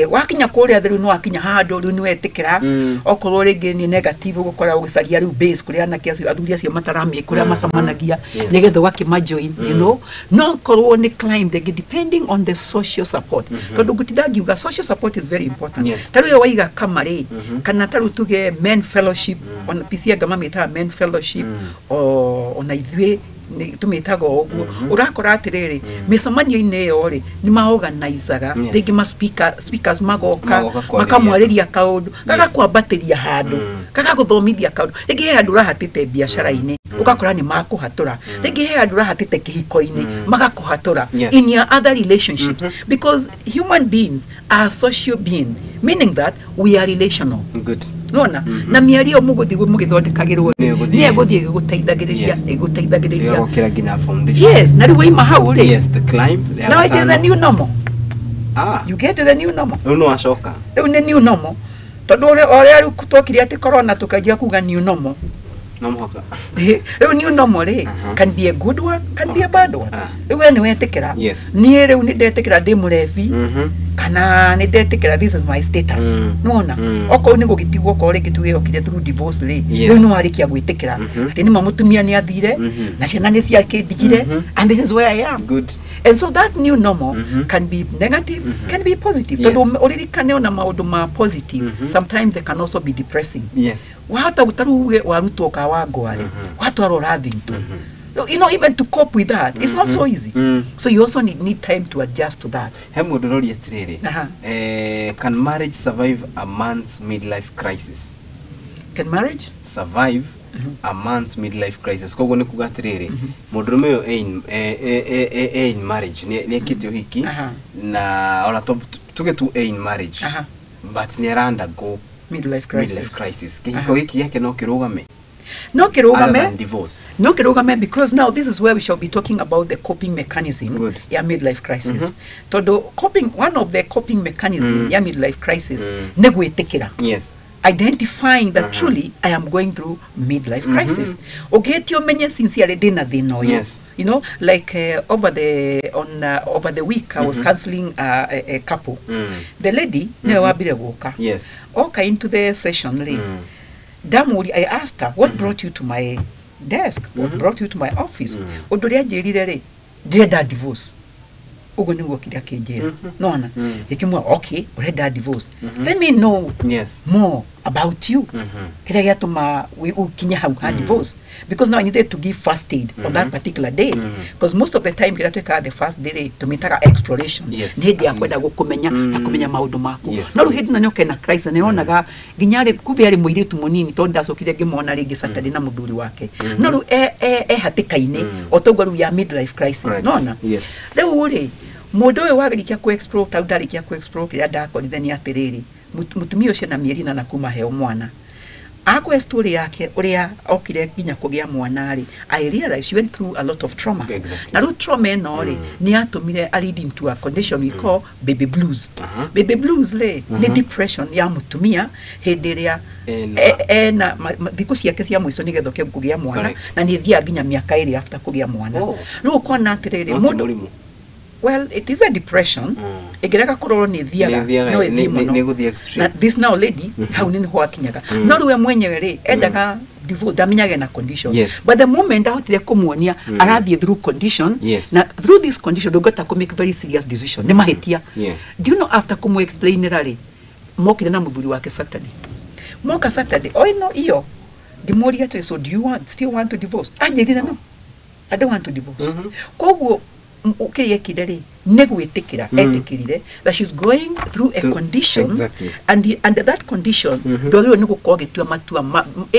wakinya kuria theru no wakinya hando ru ni wetikira okorwo ringi ni negative gukora ugicaria ru base kuria na kiacio athuri acio matarami kuria macamanagia nigetha wakimajoin you know no korwo ni climb depending on the social support tondu gutidangi uga social support is very important taru waiga kamari kana taru tuge men fellowship on pisia gama meta men fellowship ona ithwe ni tumitaga oguo urakora atiriri micemanio ine yo ri ni maorganizaga rigi ma speakers magoka makamwariria kaundu kaga kwambatiria handu kaga guthomithia kaundu rigi he andu rahatite biashara ine ukakora ni makuhatura rigi he andu rahatite kihiko ine magakuhatura in your other relationships because human beings are social beings meaning that we are relational good nona na miario mugithondekagirwo ni eguthie guteithagiriria okira gina foundation yes na riwe mahau ri yes the climb now it is a new normal you get to the new normal no ashoka ni new normal tondu ore twokire ati corona tukajia kuga new normal no moka new normal can be a good one can be a bad one we ni wetikira ni riu ni ndetikira ndi murevi kana ni ndetikira this is my status nona oko ni gugitigwo ko ri gituge okire through divorce ri riu no arikia gwitikira ati ni mamutumia ni athire na ciana ni ciakindigire and this is where I am good and so that new normal can be negative can be positive tondu uririkane ona maundu ma positive sometimes they can also be depressing wahota gutaruge warutwo ka wangware watwaro rathinto you know even to cope with that it's not so easy so you also need time to adjust to that hemo dorori atirere can marriage survive a man's midlife crisis can marriage survive a man's midlife crisis kogo ni kugatirere mundurume yo in marriage ni kitio hiki na ora tuge tu in marriage but ni randa go midlife crisis kiko hiki yake no kirugame no kirugame because now this is where we shall be talking about the coping mechanism ya midlife crisis todo one of the coping mechanism ya midlife crisis ne gwitikira identifying that truly I am going through midlife crisis ogetio menye sincerely dina thino you know like over the week I was counseling a couple the lady ne wabire guka okay into the session Damuri, I asked her, what brought you to my desk? What brought you to my office? Odoria jerirere, did that divorce? Ugo ni wokiria kenjera. Nona. Yekimwa, okay, we that divorce. Let me know more about you. Kira yatuma we ukinya ha divorce because now I needed to give first aid on that particular day because most of the time kira tweka the first day to mitaka exploration need ya kwenda gukumenya na kumenya maundu mako no ruhidi na nyoke na crisis ne onaga ginyare kubiari muiritu munini to ndacokire ngimona ringi Saturday na muthuri wake no ru hatikaine otogwa ru ya midlife crisis nona riu ri Mundu uyu wagirikia ku explore tau ndarikia ku explore kiria ndakorire ni atiriri mutumia ucio na mieri na kuma heo mwana akwe story yake uria okire nginya kugia mwana ri I realized she went through a lot of trauma. Exactly. Na ro trauma no ri ni atumire a lead into a condition we call baby blues. Baby blues le ni depression ya mutumia hendiria na thiko ciake cia mwiso ni gethoke kugia mwana na ni thia nginya miaka iri after kugia mwana ro kona atiriri mundu. Well, it is a depression. Egereka kororo ni thiaga no ithimo no. This now lady how ni ho akinyaga no ruwe mwenyewe ri endaga divorce daminyage na condition. But the moment ahotire kumuonia arathie through condition na through this condition do got to make very serious decision ni mahitia. Do you know after kumu explain rally mokire na muthuri wake Saturday moka Saturday no iyo dimoria to so do you still want to divorce ajirira no I don't want to divorce koguo okay kidari negwetekira etekirire that she's going through a condition and under that condition dogiwe niko kogetua matua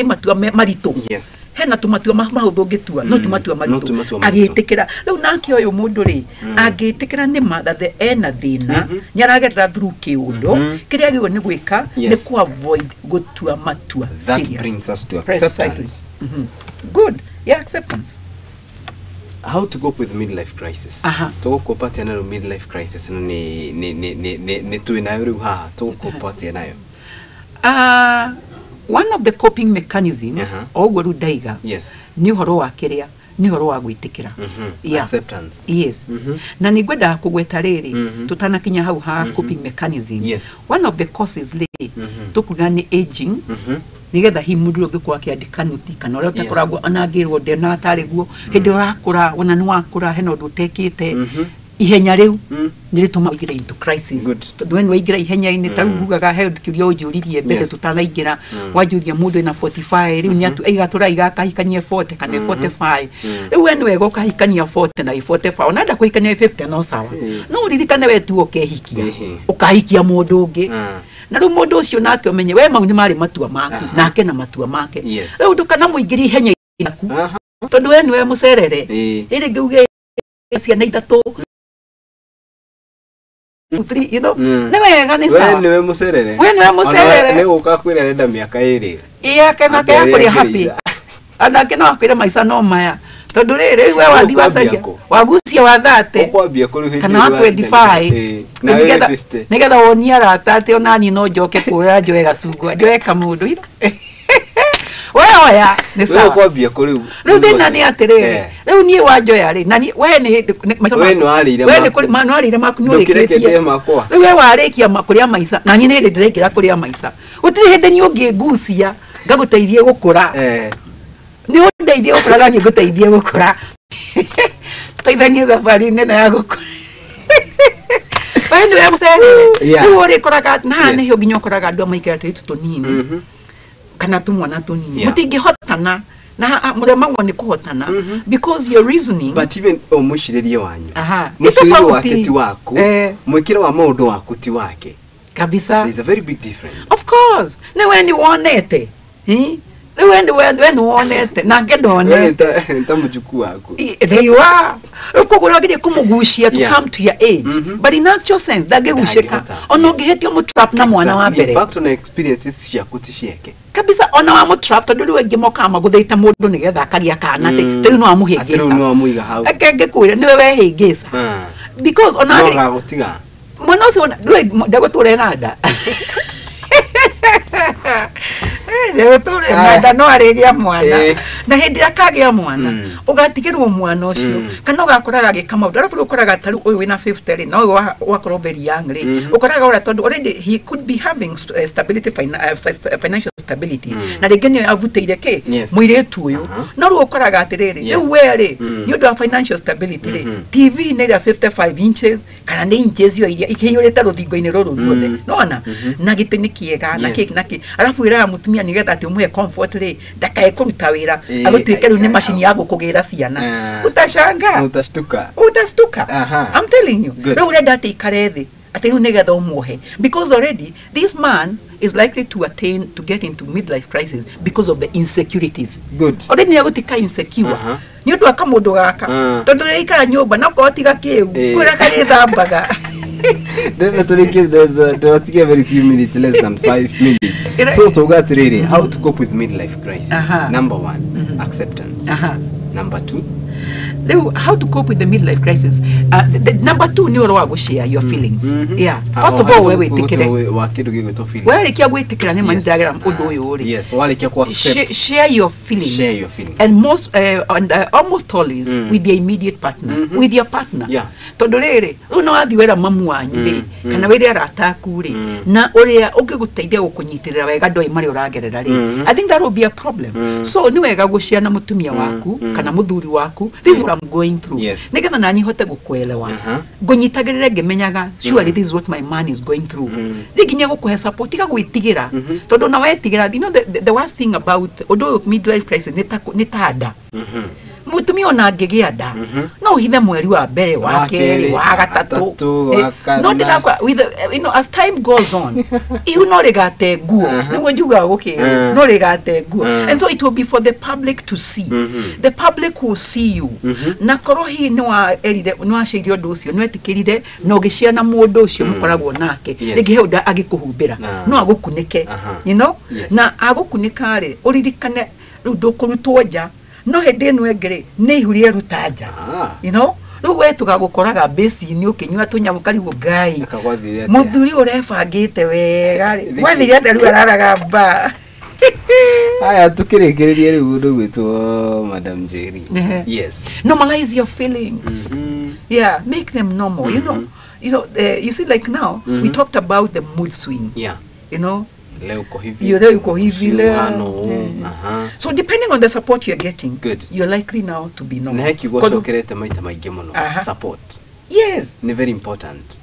matua marito hena tumatua mahutho getua no tumatua marito agetekira riu nake oyo mundu ri agetekira ni mother the ena thina nyaragerera through kiundo kiria giwe ni gwika ni ku avoid gutua matua that serious. Brings us to acceptance. Good, yeah, acceptance. How to cope with midlife crisis? To cope na midlife crisis no ni tuinayo riu ha to cope nayo. One of the coping mechanism ogwo ru daiga ni horo wa kiria ni horo wa gwitikira acceptance. Na ni gwenda kugweta riri tutanakinya hau ha coping mechanism. One of the causes le tukugani aging nigetha himundo gikwa kia dikanuti kana ore utakoragwo anagirwo de na atariguo hindi urakura ona ni wakura heno ndutekite ihenya riu nirituma igira into crisis tondu when waigira ihenya ini tarugaga health kirio njuririe mbere tutanaingira wajuria mundu ina 45 riu ni atu aigatura igakahikanie 40 kana 45 riu when wego kahikania 40 na 45 onada kuhikania 50 no sawa no uririkane wetu okehikia ukahikia mundu ungi na ru mundu ucio nake umenye we mau ni mari matua maku nake na matua make riu ndukana muingiri ihenya yaku tondu we niwe mucerere iri ngiuge ciana ithatu 3 you know ne wega ni sawa we niwe mucerere ne ukakwira renda miaka iri kana kaya kuri happy anake no akwira maisa no maya tondu riri we wathi wacaria wagucia wa 30 ukwambia kuri kana 25 nigetha wonia rata ati onani no njoke kuya njoe gacungwa njoe kamundu oya ni sawa ukwambia kuri riu thina ni atiriri riu nie wanjoya ri nani we ni we no arire we ni kuri manu arire maku ni urikitie riu we warikia makuria maisa na nyine ndi ndirekira kuria maisa utiri hindi ni ungingucia ngaguteithie gukura ni undeithie gukura na ni nguteithie gukura tuithanie thabari nene ya gukura we ni we mucerere riu urikoraga na ni hiyo nginya ukoraga andu amaikara tuitu tunini kana tumwana tunini mutingihotana na muremagwo ni kuhotana because your reasoning but even omushiririe wanyu mushiririe wake ti waku mwikira wa maundu waku ti wake kabisa. There's a very big difference, of course. Ne wendi wonete wendi wonete na ngedonete ntamujukuu wako there you are ukuguragire kumugushia to come to your age but in actual sense dagegusheka ono gehetio mutrap na mwana wa mbere in fact on experiences cia kutisheke kabisa ona wa mutrap tondu wengi moka magutheita mundu nigetha akaria kana te no amuhingisa no amuiga hau akenge kwira niwe wehingisa because ona no gagutiga mwana ucio ndaguture nada nada no arigia mwana na hindi akagia mwana ugatigirwo mwana ucio kana ugakoraga gikama ndarafu ukoraga taru uyu wina 50 ri no wakorwo very young ri ukoraga ora tondu already he could be having stability financial stability na ringeni avuteire ke mwiretu uyu no ru ukoraga atiriri riu we ri ni undu wa financial stability ri TV ni ya 55 inches kana ni inches yo iria ikiyurite ruthingo-ini ruru ruothe nona na gitini kiega na naki arafu ira mutumia ni getha ati umuhe comfort ri ndakae kuruta wira agutwike ru ni machine ya gukugira ciana utashanga utastuka I'm telling you riu urenda ati ikare thi ati riu nigetha umuhe, because already this man is likely to get into midlife crisis because of the insecurities. Good. Already ni agutika insecure. Ni undu akamundu gaka tondu rika nyumba na kotiga kiu kwira kari thambaga. Then there very few minutes, less than 5 minutes. So to get ready, how to cope with midlife crisis. Number 1, acceptance. Number 2, how to cope with the midlife crisis. The number 2 ni oro share your feelings. Yeah. First of all, wewe tikire wa kindu gigwito feelings. Wewe kia gwitikira ni mandagira undu uyu uri. Yes, wale kia ku accept. Share your feelings. Share your feelings. And most almost always with your immediate partner, with your partner. Yeah. Tondu riri uno athi wera mamu wanyu ri kana wiri arataku ri na uria ungiguteithia gukunyitirira wega ndoi mari uragerera ri. I think that will be a problem. So ni wega gushare na mutumia waku kana muthuri waku. This is what I'm going through. Yes. Nigetha nani hote gukwelewa. Gunyitagirire ngemenyaga surely this is what my man is going through. Riginya gukuhe support tiga gwitigira. Tondu na wetigira, you know the worst thing about odo midlife crisis ni tada. Mutumi ona ngigia nda no hithe mweri wa mbere wa keri wa gatatu no ndakwa with you know as time goes on you no regate guo ngo juga okay no regate guo, and so it will be for the public to see. The public will see you na korohi ni wa eride no ashirio nducio no etikiride no gishia na mundu ucio mukoragwo nake rigi uda agikuhumbira no agukunike you know na agukunika ri uririkane ndukurutwo nja no hende no engere ne ihurie rutaja you know ru we tugagukoraga base ni ukinywa tunyamu karibu ngai muthuri urefangite wega ri wathire ate ru araraga ba aya tukirigiririe ri undu gwitwo Madam Jerry. Yes, normalize your feelings. Yeah, make them normal. You see, like now we talked about the mood swing. Yeah, you know, leo uko hivi so depending on the support you're getting, good, you're likely now to be normal. Na heki goshokerete maita maige muno support. Yes, ni very important.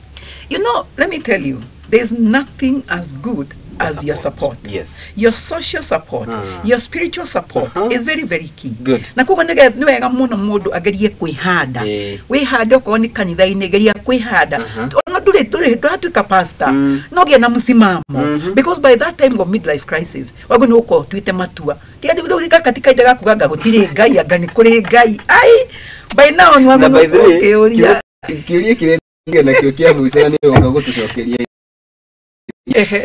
You know, let me tell you, there's nothing as good as your support. Yes. Your social support, your spiritual support is very, very key. Good. Na kuko nega nwega muno mundu agerie kwihanda. Wihande ko ni kanitha inegeria kwihanda. Ono dure hatuka pastor. No ge na msimamo. Because by that time of midlife crisis, wago no ko twite matua. Tia ndi katika idaga kugaga gutire ngai agani kuri ngai. Ai by now no wago no ke oria. Kiuria kire na kio kia muisana ni wago gutushokeria.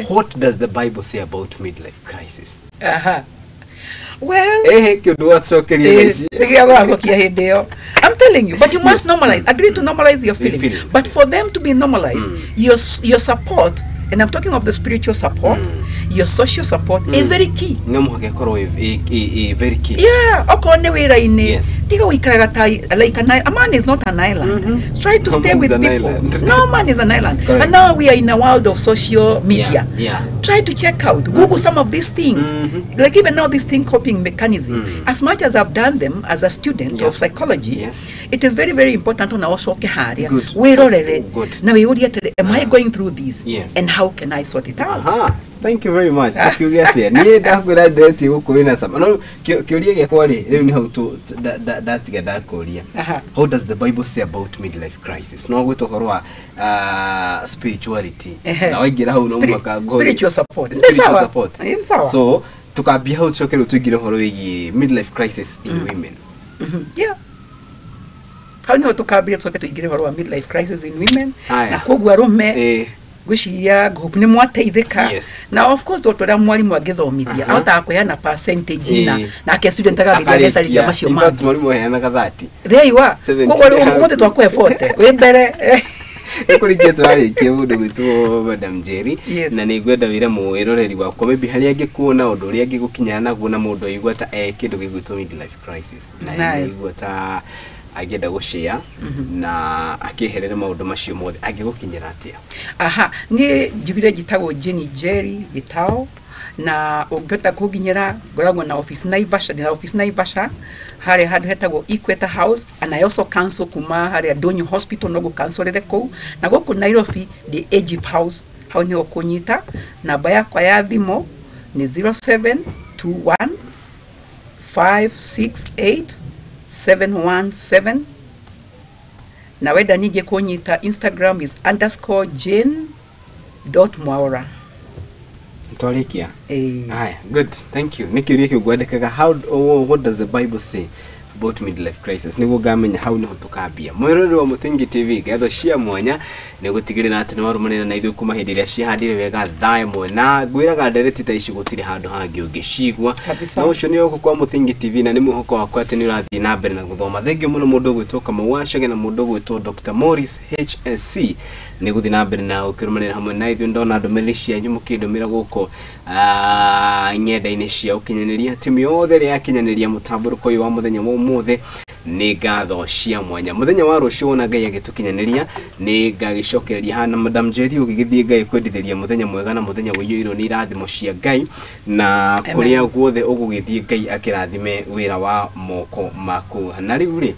What does the Bible say about midlife crisis? Well, I'm telling you, but you must normalize, agree to normalize your feelings. But for them to be normalized, your support, and I'm talking of the spiritual support, your social support is very key. Very key. Yeah, yes. Like a man is not an island. Try to stay with people. No man is an island. Correct. And now we are in a world of social media. Yeah. Try to check out, Google some of these things. Like even now this thing coping mechanism. As much as I've done them as a student of psychology, it is very, very important on our Good. Good. Now am I going through this? Yes. And how can I sort it out? Thank you very much. Niye ndakwira direct gukuina sama. No kiuria gekwa ri riu ni how to that get that koria. How does the Bible say about midlife crisis? No gwito horwa spirituality. Na wagira hau no mwaka go spiritual support. Spiritual support. So tukabia how chokero tugire horo wi midlife crisis in women. Yeah. How no tukabia chokero tugire horo midlife crisis in women. Na kogwa rome gushiya group ni mwateithika na of course otora mwalimu agithomithia ata kuheana percentage na ke student agathia saria macio ma mwalimu heana gathati there you are ko muthe twakwe forte we mbere ekuringia twarikie mundu gwitwo Madam Jerry na ni gwenda wira mwiroreri wakwa maybe hari angikuona undu uri angigukinyana naguo na mundu aigua ta kindu gigwitwo midlife crisis na aigua ta agenda gushare na akiherere maundu macio mothe angigukinyira atia. Ni njugire jitagwo Jenny Jerry gitao na ungeta kuginyira ngoragwo na office Naivasha hari handu hetagwo Equator House, and I also cancel kuma hari Donyo Hospital no go cancelere kou na goku Nairobi the Egypt House hau ni okunyita namba yakwa ya thimo ni 0721 568 717 na wenda ninge kunyita Instagram is _jane.mwaura. Torikia. Aye, good. Thank you. Nikiriye kugwadekaga what does the Bible say about midlife crisis? Nigo gamenya how ni tukabia. Mwirori wa Muthingi TV gatho cia mwanya nigo tigirira ati ni warumanira na ithu kuma hindi ria cihandire wega thae mwena gwiraga ndereti ta ici gutire handu hangi ungicigwa. Na ucio ni uko kwa Muthingi TV na ni muhoko wakwa ati ni urathi na mbere na guthoma. Thengi muno mundu gwitoka mawashage na mundu gwito Dr. Morris HSC ni guthi na mbere na ukirumanira hamwe na ithu ndona ndumiriri cia nyumu kindomira guko ng'enda-ini cia ukinyaniria timu yothe ria kinyaniria mutamburuko uyu wa muthenya muthe ni gatho cia mwanya muthenya wa rucio wona Ngai agitukinyaniria ni ngagicokereria hana Madam Jethi ugigithie Ngai kwendithĩria muthenya mwega na muthenya wiyiro ni irathimo cia Ngai na kuria guothe ugugithie Ngai akirathime wira wa moko maku na riu ri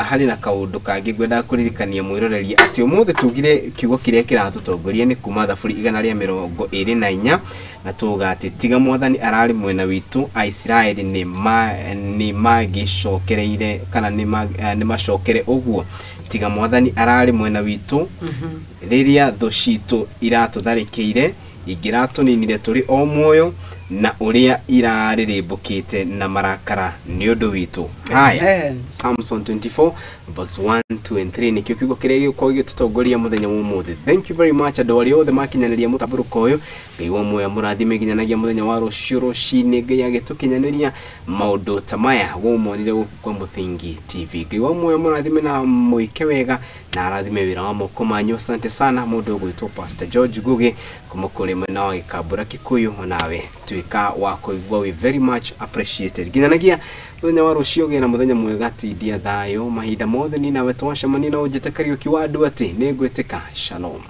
hari na kaundu kangi gwenda kuririkania mwiroreri ati umuthe tugire kiugo kiria kiratutongoria ni kuma thaburi 124 na tuga ati tiga mwathani arari mwena witu Aisiraeli ni magicokereire kana ni macokere uguo tiga mwathani arari mwena witu riria thu citu iratutharikire ingiratuninire turi o muoyo na uria iraririmbukite na marakara ni undu witu. Haya, Samson 24 verse 1, 2 and 3 nikio kiugo kiria giko gitutongoria muthenya mumuthi. Thank you very much adori othe makinyaniria mutaburuko uyu Ngai wa muoyo murathime ginyanagia muthenya wa rucio rucini Ngai agitukinyaniria maundu ta maya womonire kwa Muthingi TV. Ngai wa muoyo murathime na muike wega na arathime wira wa moko manyu. Asante sana mundu gwitwo Pastor George Guge kumukuri mwena wa Gikambura Kikuyu onawe tuika wa kuigwa we very much appreciated. Ginyanagia muthenya wa rucio gena muthenya mwega tidia thayo mahinda mothe ni nawe twacemania na ujitekario kiwandu ati ni ngwitika. Shalom.